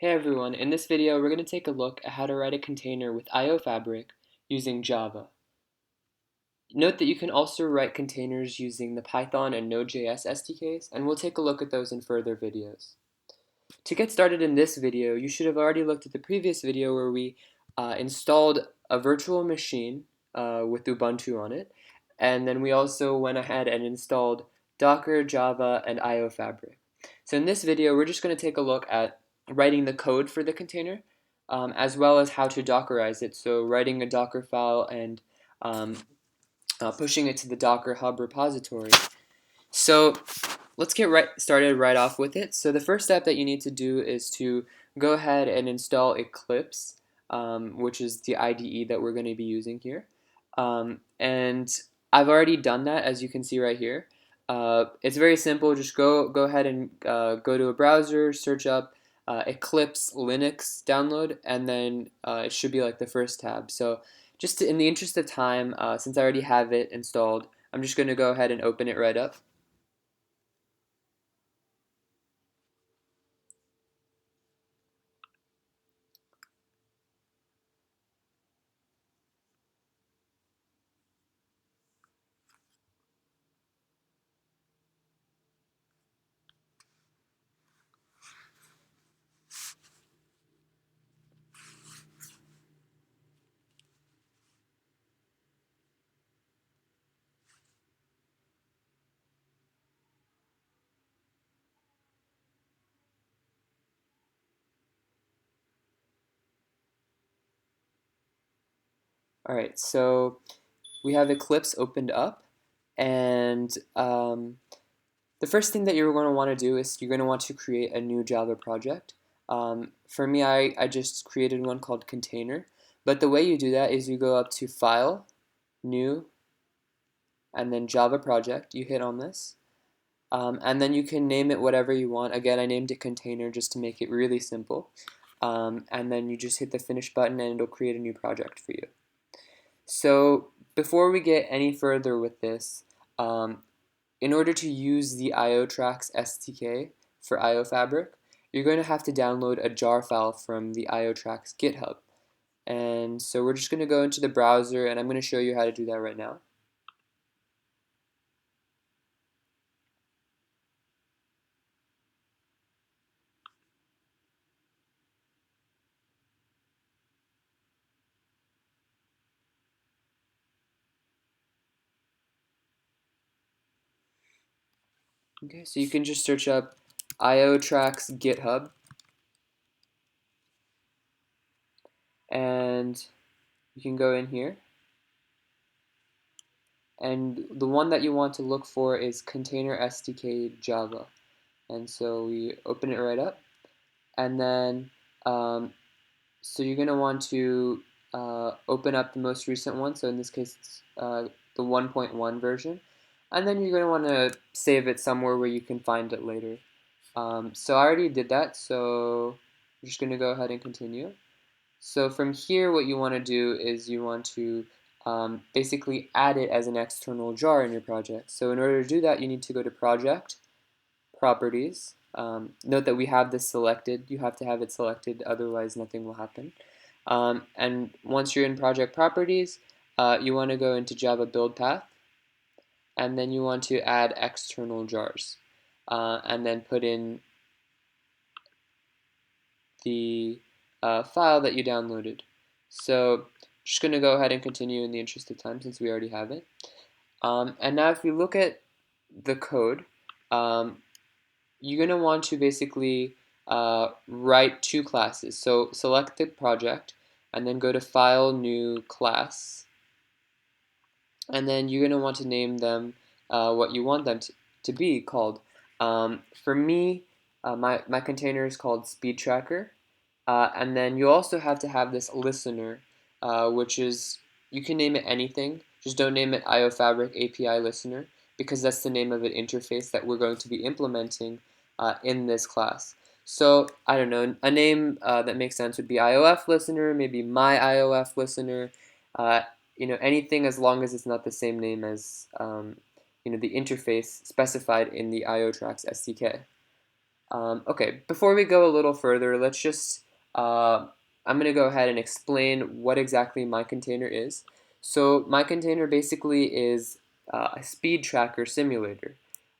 Hey everyone, in this video we're going to take a look at how to write a container with iofabric using Java. Note that you can also write containers using the Python and Node.js SDKs, and we'll take a look at those in further videos. To get started in this video, you should have already looked at the previous video where we installed a virtual machine with Ubuntu on it, and then we also went ahead and installed Docker, Java, and iofabric. So in this video, we're just going to take a look at writing the code for the container, as well as how to Dockerize it, so writing a Docker file and um, pushing it to the Docker Hub repository. So let's get started right off with it. So the first step that you need to do is to go ahead and install Eclipse, which is the IDE that we're going to be using here. And I've already done that, as you can see right here. It's very simple. Just go ahead and go to a browser, search up Eclipse Linux download, and then it should be like the first tab. So just in the interest of time, since I already have it installed, I'm just going to go ahead and open it right up. All right, so we have Eclipse opened up, and the first thing that you're going to want to do is you're going to want to create a new Java project. For me, I just created one called Container, but the way you do that is you go up to File, New, and then Java Project. You hit on this, and then you can name it whatever you want. Again, I named it Container just to make it really simple. And then you just hit the Finish button, and it'll create a new project for you. So before we get any further with this, in order to use the iotracks SDK for iofabric, you're going to have to download a jar file from the iotracks GitHub. And so we're just going to go into the browser, and I'm going to show you how to do that right now. Okay, so you can just search up iotracks GitHub, and you can go in here. And the one that you want to look for is Container SDK Java. And so we open it right up, and then so you're going to want to open up the most recent one. So in this case, it's the 1.1 version. And then you're going to want to save it somewhere where you can find it later. So I already did that, so I'm just going to go ahead and continue. So from here, what you want to do is you want to basically add it as an external jar in your project. So in order to do that, you need to go to Project, Properties. Note that we have this selected. You have to have it selected, otherwise nothing will happen. And once you're in Project Properties, you want to go into Java Build Path, and then you want to add external jars, and then put in the file that you downloaded. So just going to go ahead and continue in the interest of time since we already have it. And now if we look at the code, you're going to want to basically write two classes. So select the project, and then go to File, New, Class. And then you're going to want to name them what you want them to be called. For me, my container is called Speed Tracker. And then you also have to have this listener, which is, you can name it anything, just don't name it iofabric API listener, because that's the name of an interface that we're going to be implementing in this class. So, I don't know, a name that makes sense would be IOF listener, maybe my IOF listener, anything as long as it's not the same name as the interface specified in the iotracks SDK. Okay, before we go a little further, let's just, I'm going to go ahead and explain what exactly my container is. So my container basically is a speed tracker simulator.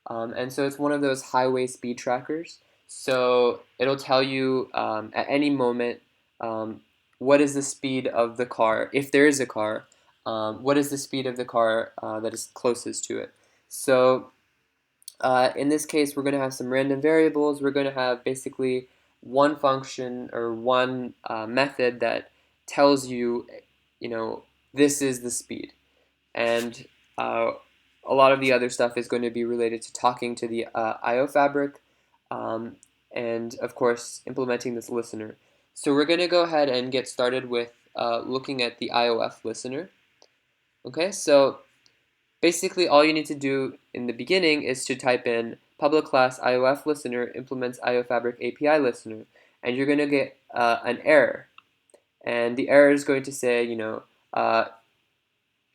And so it's one of those highway speed trackers. So it'll tell you at any moment um, what is the speed of the car, if there is a car, what is the speed of the car that is closest to it. So in this case, we're going to have some random variables. We're going to have basically one function or one method that tells you, you know, this is the speed. And uh, a lot of the other stuff is going to be related to talking to the iofabric um, and, of course, implementing this listener. So we're going to go ahead and get started with looking at the IOF listener. Okay, so basically, all you need to do in the beginning is to type in public class IOF listener implements iofabric API listener, and you're going to get an error. And the error is going to say,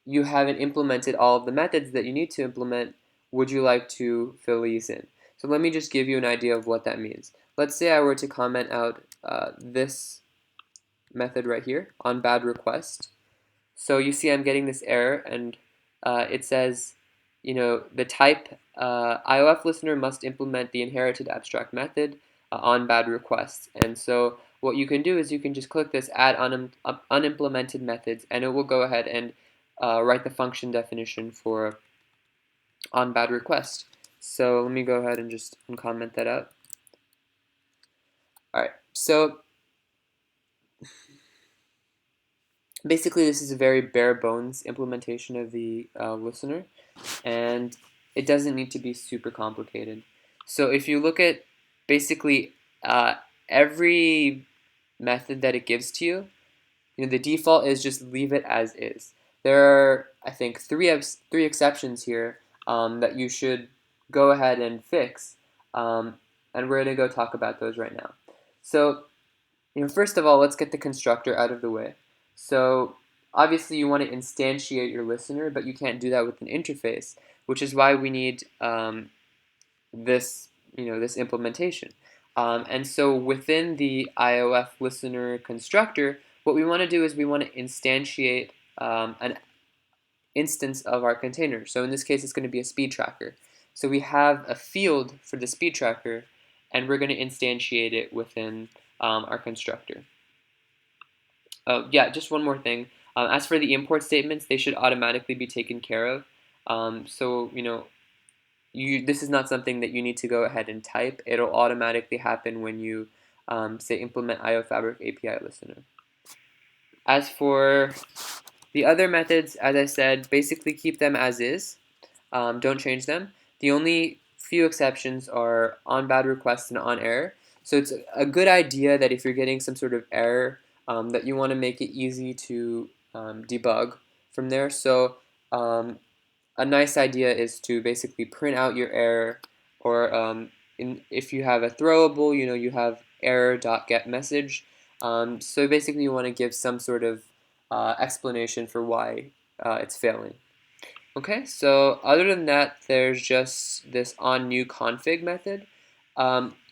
you haven't implemented all of the methods that you need to implement. Would you like to fill these in? So let me just give you an idea of what that means. Let's say I were to comment out this method right here on bad request. So you see I'm getting this error, and it says, the type IOF listener must implement the inherited abstract method on bad requests. And so what you can do is you can just click this add unimplemented methods, and it will go ahead and write the function definition for on bad request. So let me go ahead and just uncomment that out. All right, so basically this is a very bare bones implementation of the listener, and it doesn't need to be super complicated. So if you look at basically every method that it gives to you, the default is just leave it as is. There are, I think, three exceptions here that you should go ahead and fix, and we're going to go talk about those right now. So first of all, let's get the constructor out of the way. So obviously you want to instantiate your listener, but you can't do that with an interface, which is why we need this implementation. And so within the IOF listener constructor, what we want to do is we want to instantiate an instance of our container. So in this case, it's going to be a speed tracker. So we have a field for the speed tracker, and we're going to instantiate it within our constructor. Oh, yeah, just one more thing. As for the import statements, they should automatically be taken care of. So, this is not something that you need to go ahead and type. It'll automatically happen when you say implement iofabric API listener. As for the other methods, as I said, basically keep them as is. Don't change them. The only few exceptions are on bad request and on error. So it's a good idea that if you're getting some sort of error, that you want to make it easy to debug from there. So a nice idea is to basically print out your error, or if you have a throwable, you have error.getMessage. So basically you want to give some sort of explanation for why it's failing. Okay, so other than that, there's just this onNewConfig method,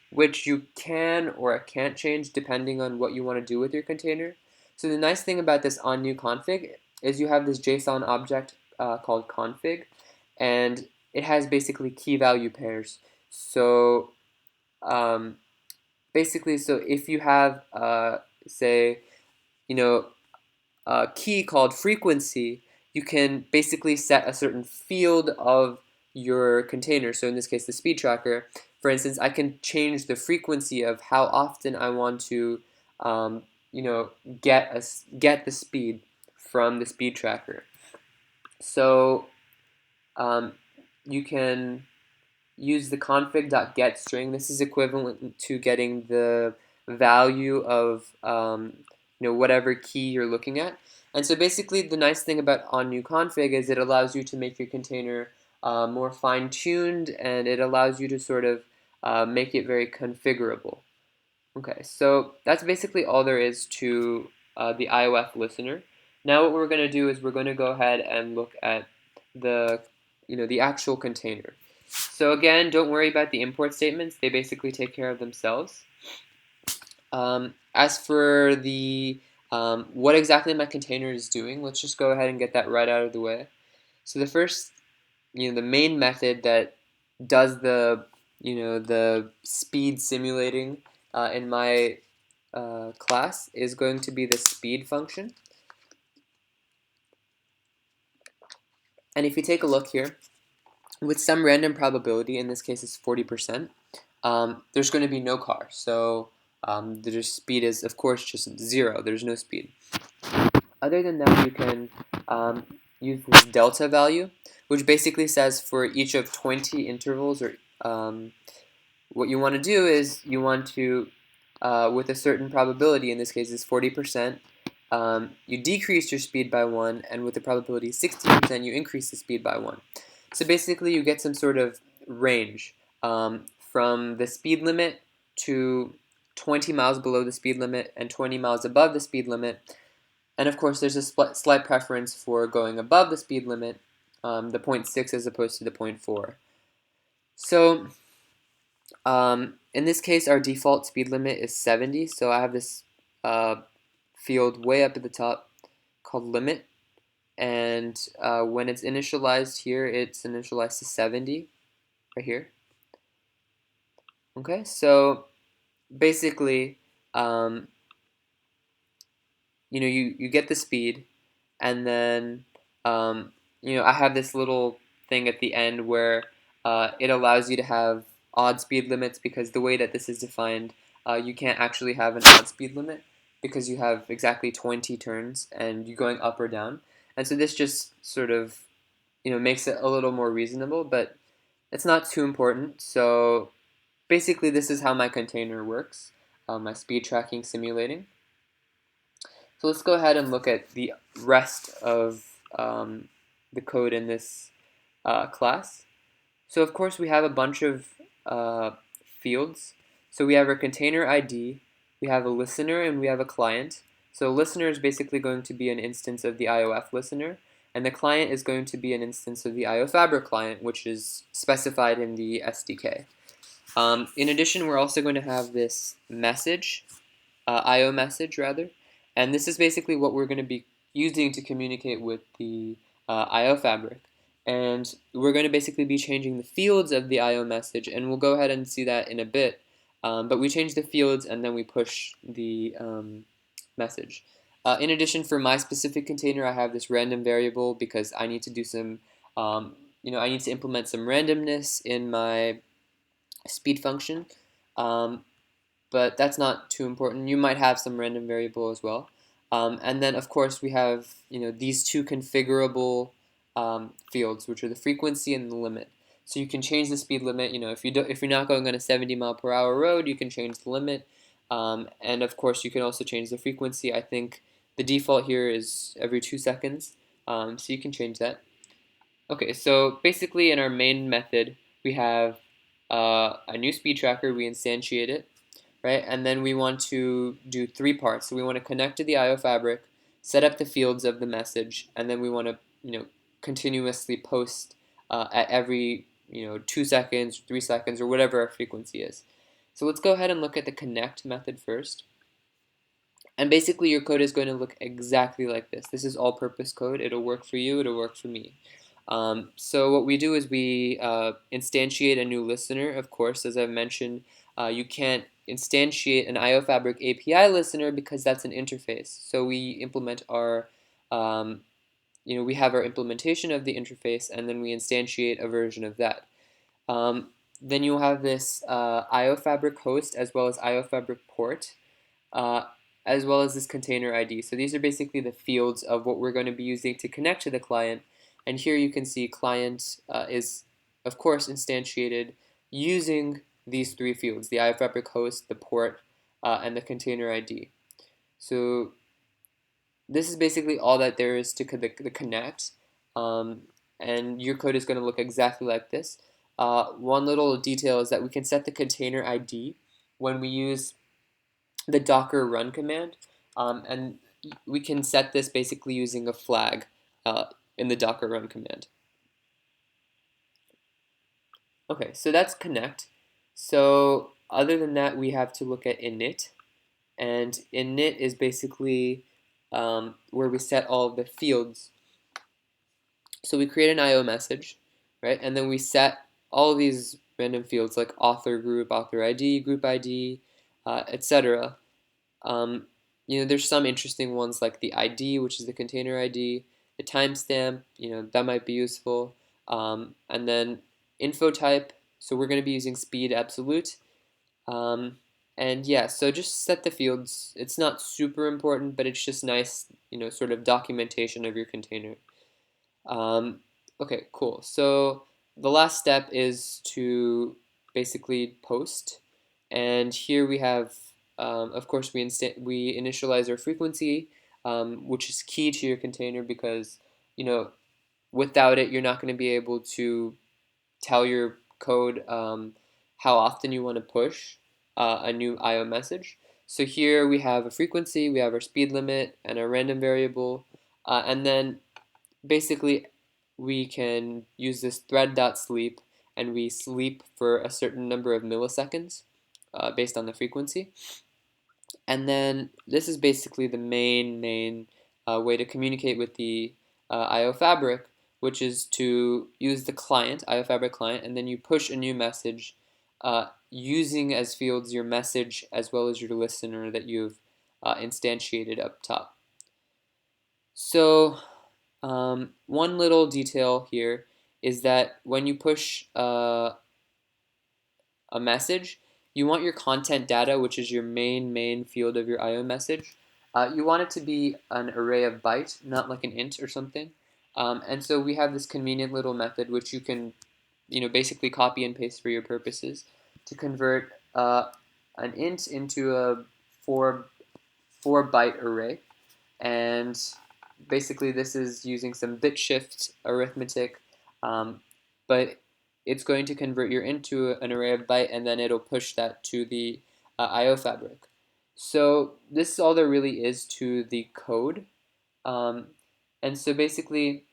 which you can or can't change depending on what you want to do with your container. So the nice thing about this onNewConfig is you have this JSON object called config, and it has basically key value pairs. So basically, so if you have, say, a key called frequency, you can basically set a certain field of your container. So in this case, the speed tracker. For instance, I can change the frequency of how often I want to, get the speed from the speed tracker. So you can use the config.getString. This is equivalent to getting the value of whatever key you're looking at. And so basically the nice thing about onNewConfig is it allows you to make your container more fine-tuned, and it allows you to sort of make it very configurable. Okay, so that's basically all there is to the IOF listener. Now what we're going to do is we're going to go ahead and look at the actual container. So again, don't worry about the import statements. They basically take care of themselves. As for the what exactly my container is doing, let's just go ahead and get that right out of the way. So the first, the main method that does the speed simulating in my class is going to be the speed function. And if you take a look here, with some random probability, in this case it's 40%, there's going to be no car. So the speed is, of course, just 0. There's no speed. Other than that, you can use this delta value, which basically says for each of 20 intervals, or what you want to do is you want to, with a certain probability, in this case is 40%, you decrease your speed by 1, and with the probability 60%, you increase the speed by 1. So basically, you get some sort of range from the speed limit to 20 miles below the speed limit and 20 miles above the speed limit. And of course, there's a slight preference for going above the speed limit, the 0.6 as opposed to the 0.4. So in this case, our default speed limit is 70. So I have this field way up at the top called limit. And when it's initialized here, it's initialized to 70 right here. Okay, so basically, you get the speed, and then I have this little thing at the end where it allows you to have odd speed limits, because the way that this is defined, you can't actually have an odd speed limit because you have exactly 20 turns and you're going up or down. And so this just sort of makes it a little more reasonable, but it's not too important. So basically, this is how my container works, my speed tracking simulating. So let's go ahead and look at the rest of the code in this class. So of course we have a bunch of fields. So we have our container ID, we have a listener, and we have a client. So listener is basically going to be an instance of the IOF listener, and the client is going to be an instance of the iofabric client, which is specified in the SDK. In addition, we're also going to have this message, IO message rather, and this is basically what we're going to be using to communicate with the IO fabric. And we're going to basically be changing the fields of the IO message, and we'll go ahead and see that in a bit. But we change the fields and then we push the message. In addition, for my specific container, I have this random variable because I need to do some, I need to implement some randomness in my speed function. But that's not too important. You might have some random variable as well. And then of course we have these two configurable fields, which are the frequency and the limit. So you can change the speed limit. If you're not going on a 70-mile-per-hour road, you can change the limit. And of course you can also change the frequency. I think the default here is every 2 seconds. So you can change that. Okay, so basically in our main method we have a new speed tracker. We instantiate it. Right? And then we want to do 3 parts. So we want to connect to the IO fabric, set up the fields of the message, and then we want to continuously post at every 2 seconds, 3 seconds, or whatever our frequency is. So let's go ahead and look at the connect method first. And basically your code is going to look exactly like this. This is all-purpose code. It'll work for you. It'll work for me. So what we do is we instantiate a new listener. Of course, as I've mentioned, you can't instantiate an iofabric API listener because that's an interface. So we implement our, we have our implementation of the interface, and then we instantiate a version of that. Then you'll have this iofabric host as well as iofabric port, as well as this container ID. So these are basically the fields of what we're going to be using to connect to the client. And here you can see client is, of course, instantiated using these 3 fields: the iofabric host, the port, and the container ID. So this is basically all that there is to the connect. And your code is going to look exactly like this. One little detail is that we can set the container ID when we use the docker run command, and we can set this basically using a flag in the docker run command. Okay, so that's connect. So other than that, we have to look at init. And init is basically where we set all of the fields. So we create an IO message, right? And then we set all of these random fields like author group, author ID, group ID, etc. Um, there's some interesting ones like the ID, which is the container ID, the timestamp, that might be useful. And then info type, so we're going to be using speed absolute. Um, and yeah, so just set the fields. It's not super important, but it's just nice, sort of documentation of your container. Um, okay, cool. So the last step is to basically post. And here we have, of course, we initialize our frequency, which is key to your container because, you know, without it, you're not going to be able to tell your code how often you want to push a new IO message. So here we have a frequency, we have our speed limit, and a random variable, and then basically we can use this thread.sleep and we sleep for a certain number of milliseconds based on the frequency. And then this is basically the main way to communicate with the iofabric, which is to use the client, iofabric client, and then you push a new message using as fields your message as well as your listener that you've instantiated up top. So one little detail here is that when you push a message, you want your content data, which is your main field of your IO message. You want it to be an array of byte, not like an int or something. And so we have this convenient little method which you can, basically copy and paste for your purposes to convert an int into a four byte array. And basically this is using some bit shift arithmetic, but it's going to convert your into an array of byte and then it'll push that to the IO fabric. So this is all there really is to the code. Um, and so basically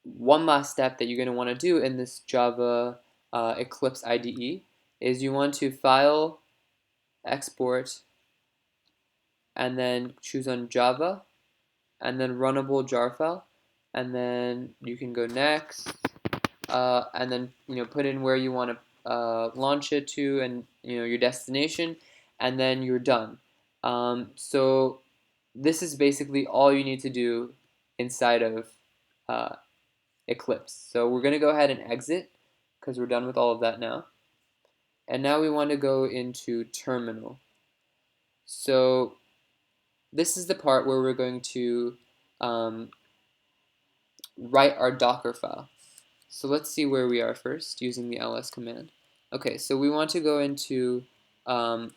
one last step that you're going to want to do in this Java Eclipse IDE is you want to file, export, and then choose on Java and then runnable jar file, and then you can go next, and then put in where you want to launch it to, and your destination, and then you're done. So this is basically all you need to do inside of uh, Eclipse. So we're going to go ahead and exit because we're done with all of that now. And now we want to go into terminal. So this is the part where we're going to write our Docker file. So let's see where we are first using the ls command. Okay, so we want to go into our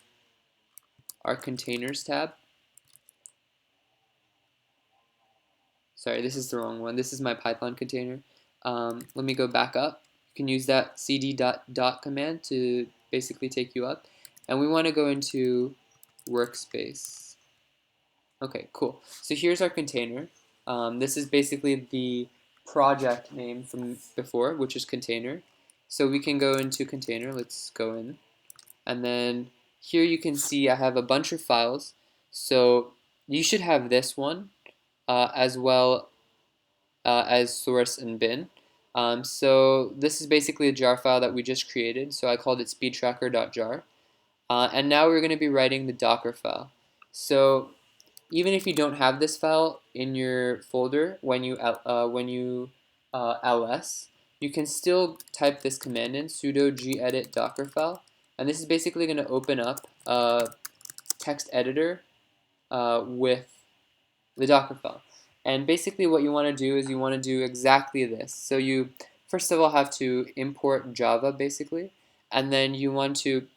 containers tab. Sorry, this is the wrong one. This is my Python container. Let me go back up. You can use that cd.dot command to basically take you up. And we want to go into workspace. Okay, cool. So here's our container. This is basically the project name from before, which is container. So we can go into container. Let's go in. And then here you can see I have a bunch of files. So you should have this one as well as source and bin. So this is basically a jar file that we just created. So I called it speedtracker.jar. And now we're going to be writing the Docker file. So even if you don't have this file in your folder when you ls, you can still type this command in, sudo gedit docker file, and this is basically going to open up a text editor with the Docker file. And basically what you want to do is you want to do exactly this. So you first of all have to import Java basically, and then you want to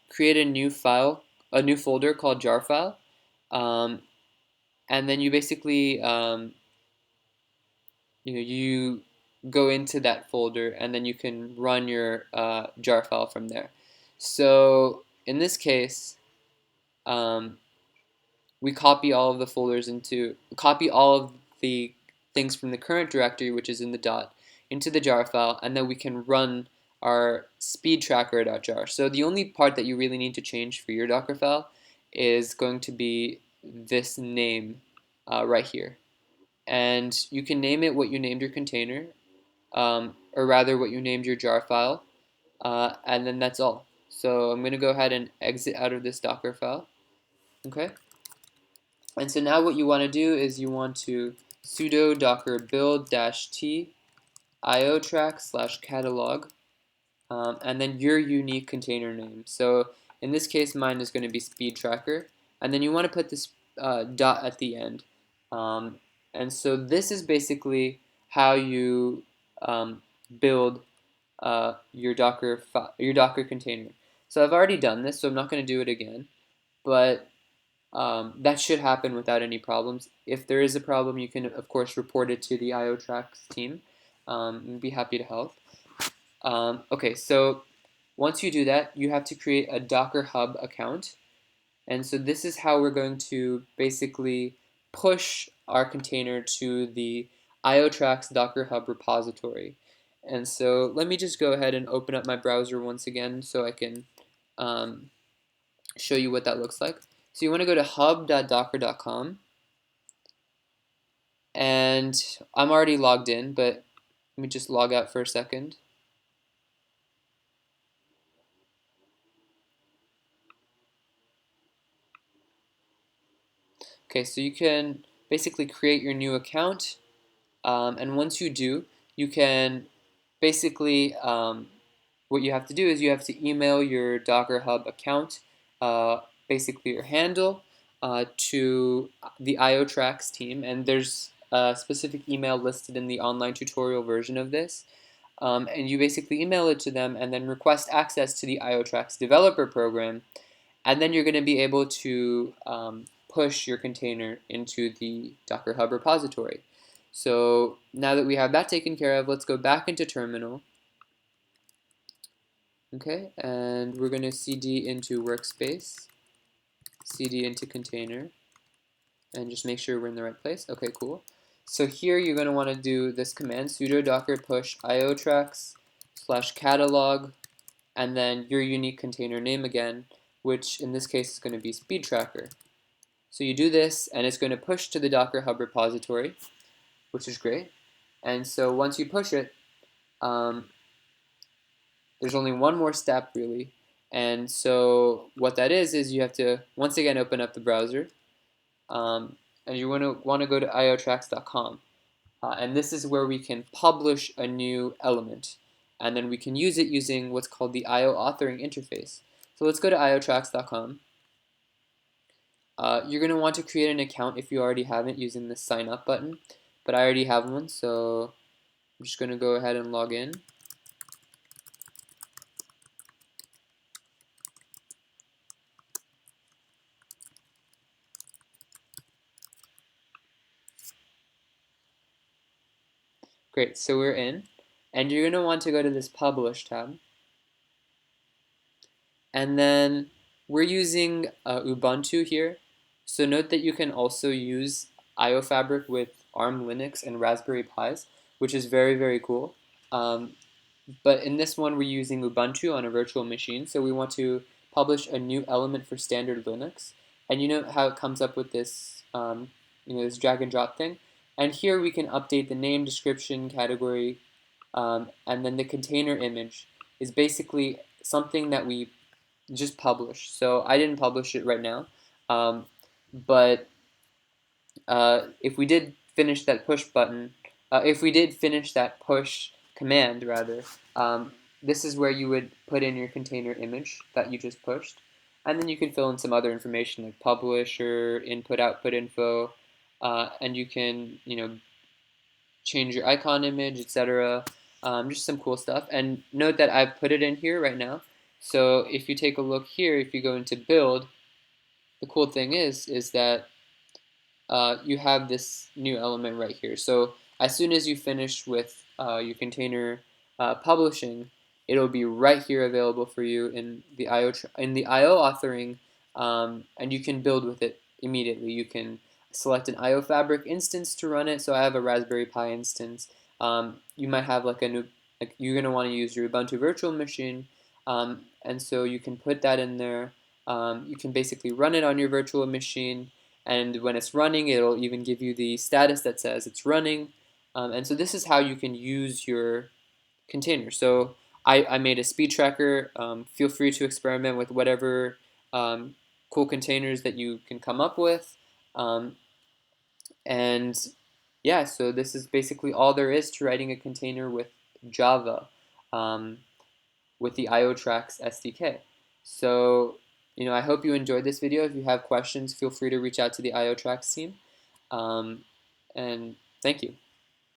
create a new file, a new folder called jar file. And then you basically you go into that folder and then you can run your jar file from there. So in this case, um, we copy all of the things from the current directory, which is in the dot, into the jar file, and then we can run our speed tracker.jar. So the only part that you really need to change for your Docker file is going to be this name right here. And you can name it what you named your container, or rather what you named your jar file, and then that's all. So I'm going to go ahead and exit out of this Docker file. Okay. And so now what you want to do is you want to sudo docker build-t iotrack/catalog, and then your unique container name. So in this case, mine is going to be speed tracker, and then you want to put this dot at the end. And so this is basically how you build your Docker container. So I've already done this, so I'm not going to do it again, but that should happen without any problems. If there is a problem, you can of course report it to the iotracks team. And be happy to help. Okay, so once you do that, you have to create a Docker Hub account. And so this is how we're going to basically push our container to the iotracks Docker Hub repository. And so let me just go ahead and open up my browser once again so I can show you what that looks like. So you want to go to hub.docker.com, and I'm already logged in, but let me just log out for a second. Okay, so you can basically create your new account, and once you do, you can basically what you have to do is you have to email your Docker Hub account, basically your handle, to the iotracks team, and there's a specific email listed in the online tutorial version of this. And you basically email it to them and then request access to the iotracks developer program, and then you're going to be able to push your container into the Docker Hub repository. So now that we have that taken care of, let's go back into terminal. Okay, and we're going to cd into workspace, cd into container, and just make sure we're in the right place. Okay, cool. So here you're going to want to do this command, sudo docker push iotrax/catalog, and then your unique container name again, which in this case is going to be speed tracker. So you do this, and it's going to push to the Docker Hub repository, which is great. And so once you push it, there's only one more step really. And so what that is you have to once again open up the browser, and you want to go to iotrax.com, and this is where we can publish a new element, and then we can use it using what's called the IO authoring interface. So let's go to iotrax.com. You're going to want to create an account if you already haven't using the sign up button, but I already have one, so I'm just going to go ahead and log in. Great, so we're in, and you're going to want to go to this Publish tab, and then we're using Ubuntu here, so note that you can also use iofabric with ARM Linux and Raspberry Pis, which is very, very cool. But in this one, we're using Ubuntu on a virtual machine, so we want to publish a new element for standard Linux. And you know how it comes up with this, this drag and drop thing. And here we can update the name, description, category, and then the container image is basically something that we just published. So I didn't publish it right now, but if we did finish that push button, if we did finish that push command rather, this is where you would put in your container image that you just pushed, and then you can fill in some other information like publisher, input output info, and you can change your icon image, etc. Just some cool stuff. And note that I've put it in here right now. So if you take a look here, if you go into build, the cool thing is that you have this new element right here. So as soon as you finish with your container publishing, it'll be right here available for you in the IO authoring, and you can build with it immediately. You can select an iofabric instance to run it. So I have a Raspberry Pi instance. You might have like you're gonna want to use your Ubuntu virtual machine, and so you can put that in there. You can basically run it on your virtual machine, and when it's running, it'll even give you the status that says it's running. And so this is how you can use your container. So I made a speed tracker. Feel free to experiment with whatever um, cool containers that you can come up with. Um, and yeah, so this is basically all there is to writing a container with Java, um, with the iotracks SDK. So, I hope you enjoyed this video. If you have questions, feel free to reach out to the iotracks team. Um, and thank you.